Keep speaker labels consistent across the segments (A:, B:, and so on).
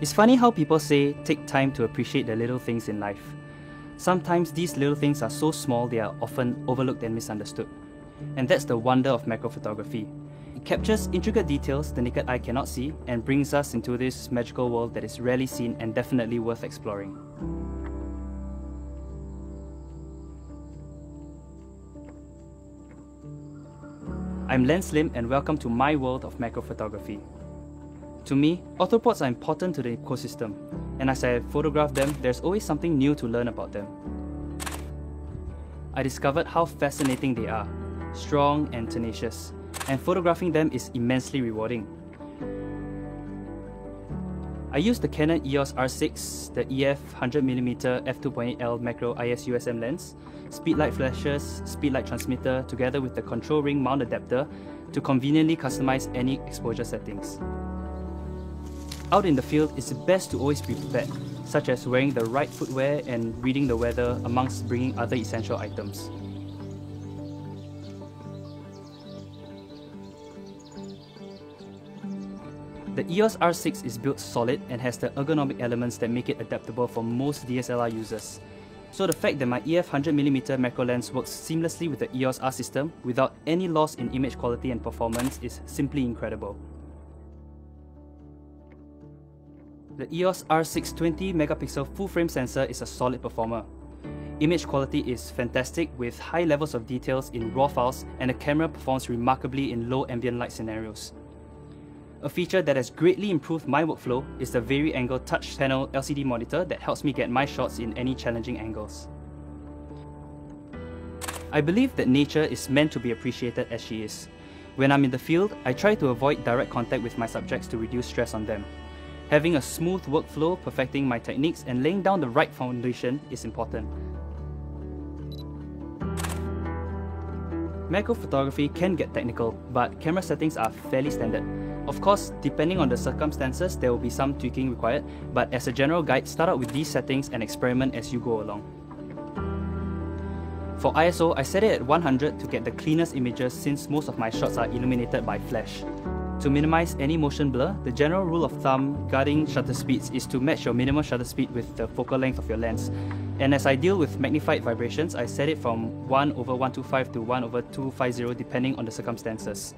A: It's funny how people say take time to appreciate the little things in life. Sometimes these little things are so small they are often overlooked and misunderstood. And that's the wonder of macro photography. It captures intricate details the naked eye cannot see and brings us into this magical world that is rarely seen and definitely worth exploring. I'm Lenz Lim and welcome to my world of macro photography. To me, arthropods are important to the ecosystem, and as I photograph them, there's always something new to learn about them. I discovered how fascinating they are, strong and tenacious, and photographing them is immensely rewarding. I used the Canon EOS R6, the EF 100mm f2.8L macro IS-USM lens, speedlight flashes, speedlight transmitter, together with the control ring mount adapter to conveniently customize any exposure settings. Out in the field, it's best to always be prepared, such as wearing the right footwear and reading the weather amongst bringing other essential items. The EOS R6 is built solid and has the ergonomic elements that make it adaptable for most DSLR users. So the fact that my EF 100mm macro lens works seamlessly with the EOS R system without any loss in image quality and performance is simply incredible. The EOS R6 20MP full-frame sensor is a solid performer. Image quality is fantastic with high levels of details in RAW files, and the camera performs remarkably in low ambient light scenarios. A feature that has greatly improved my workflow is the vari-angle touch panel LCD monitor that helps me get my shots in any challenging angles. I believe that nature is meant to be appreciated as she is. When I'm in the field, I try to avoid direct contact with my subjects to reduce stress on them. Having a smooth workflow, perfecting my techniques, and laying down the right foundation is important. Macro photography can get technical, but camera settings are fairly standard. Of course, depending on the circumstances, there will be some tweaking required, but as a general guide, start out with these settings and experiment as you go along. For ISO, I set it at 100 to get the cleanest images since most of my shots are illuminated by flash. To minimize any motion blur, the general rule of thumb guarding shutter speeds is to match your minimum shutter speed with the focal length of your lens. And as I deal with magnified vibrations, I set it from 1/125 to 1/250 depending on the circumstances.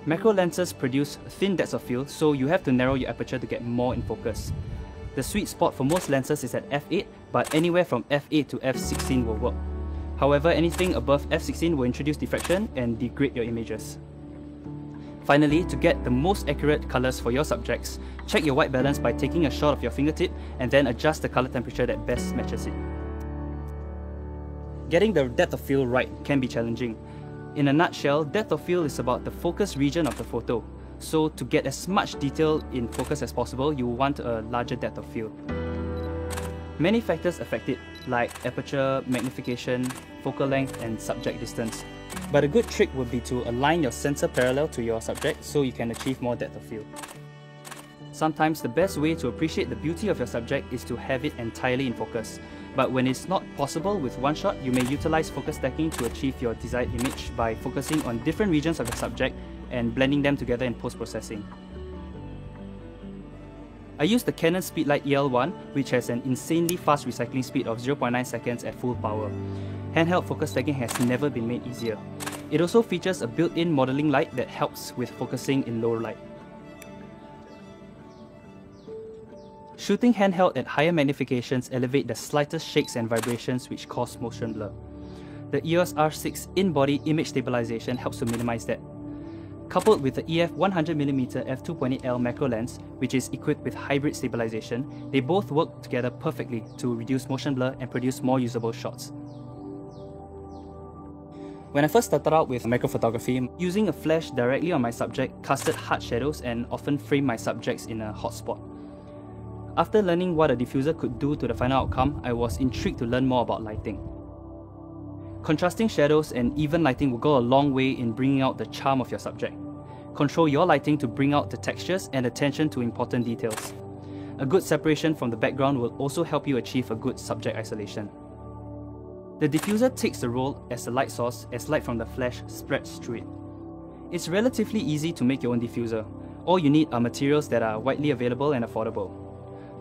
A: Macro lenses produce thin depths of field, so you have to narrow your aperture to get more in focus. The sweet spot for most lenses is at f8, but anywhere from f8 to f16 will work. However, anything above f16 will introduce diffraction and degrade your images. Finally, to get the most accurate colors for your subjects, check your white balance by taking a shot of your fingertip and then adjust the color temperature that best matches it. Getting the depth of field right can be challenging. In a nutshell, depth of field is about the focus region of the photo. So to get as much detail in focus as possible, you want a larger depth of field. Many factors affect it, like aperture, magnification, focal length, and subject distance. But a good trick would be to align your sensor parallel to your subject so you can achieve more depth of field. Sometimes the best way to appreciate the beauty of your subject is to have it entirely in focus. But when it's not possible with one shot, you may utilize focus stacking to achieve your desired image by focusing on different regions of your subject and blending them together in post-processing. I used the Canon Speedlight EL1, which has an insanely fast recycling speed of 0.9 seconds at full power. Handheld focus stacking has never been made easier. It also features a built-in modeling light that helps with focusing in low light. Shooting handheld at higher magnifications elevate the slightest shakes and vibrations which cause motion blur. The EOS R6 in-body image stabilization helps to minimize that. Coupled with the EF 100mm f2.8L macro lens, which is equipped with hybrid stabilization, they both work together perfectly to reduce motion blur and produce more usable shots. When I first started out with macro photography, using a flash directly on my subject casted hard shadows and often framed my subjects in a hot spot. After learning what a diffuser could do to the final outcome, I was intrigued to learn more about lighting. Contrasting shadows and even lighting will go a long way in bringing out the charm of your subject. Control your lighting to bring out the textures and attention to important details. A good separation from the background will also help you achieve a good subject isolation. The diffuser takes the role as the light source as light from the flash spreads through it. It's relatively easy to make your own diffuser. All you need are materials that are widely available and affordable.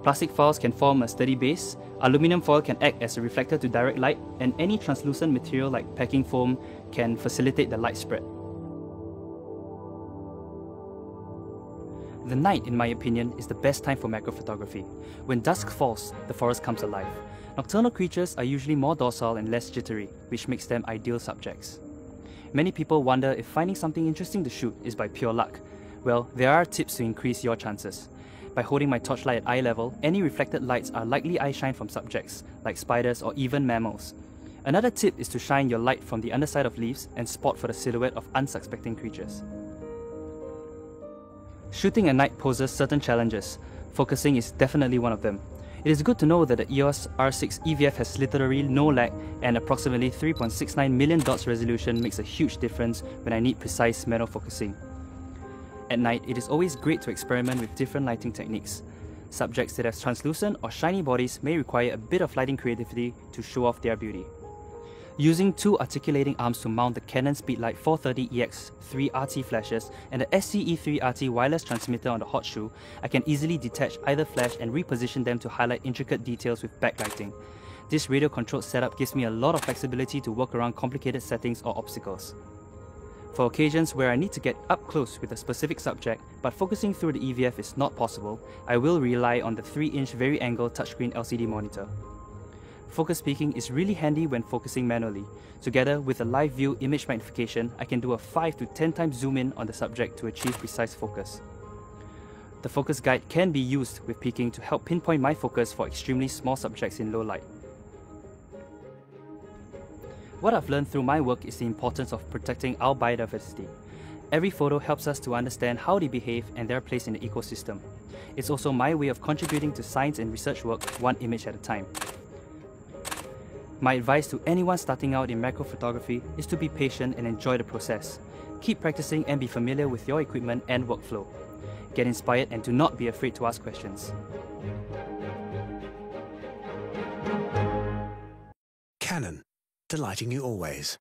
A: Plastic files can form a sturdy base, aluminum foil can act as a reflector to direct light, and any translucent material like packing foam can facilitate the light spread. The night, in my opinion, is the best time for macro photography. When dusk falls, the forest comes alive. Nocturnal creatures are usually more docile and less jittery, which makes them ideal subjects. Many people wonder if finding something interesting to shoot is by pure luck. Well, there are tips to increase your chances. By holding my torchlight at eye level, any reflected lights are likely eye shine from subjects, like spiders or even mammals. Another tip is to shine your light from the underside of leaves and spot for the silhouette of unsuspecting creatures. Shooting at night poses certain challenges. Focusing is definitely one of them. It is good to know that the EOS R6 EVF has literally no lag, and approximately 3.69 million dots resolution makes a huge difference when I need precise manual focusing. At night, it is always great to experiment with different lighting techniques. Subjects that have translucent or shiny bodies may require a bit of lighting creativity to show off their beauty. Using two articulating arms to mount the Canon Speedlight 430EX3 RT flashes and the SCE3 RT wireless transmitter on the hot shoe, I can easily detach either flash and reposition them to highlight intricate details with backlighting. This radio-controlled setup gives me a lot of flexibility to work around complicated settings or obstacles. For occasions where I need to get up close with a specific subject, but focusing through the EVF is not possible, I will rely on the 3-inch vari-angle touchscreen LCD monitor. Focus peaking is really handy when focusing manually. Together with a live view image magnification, I can do a 5 to 10 times zoom in on the subject to achieve precise focus. The focus guide can be used with peaking to help pinpoint my focus for extremely small subjects in low light. What I've learned through my work is the importance of protecting our biodiversity. Every photo helps us to understand how they behave and their place in the ecosystem. It's also my way of contributing to science and research work, one image at a time. My advice to anyone starting out in macro photography is to be patient and enjoy the process. Keep practicing and be familiar with your equipment and workflow. Get inspired and do not be afraid to ask questions.
B: Canon, delighting you always.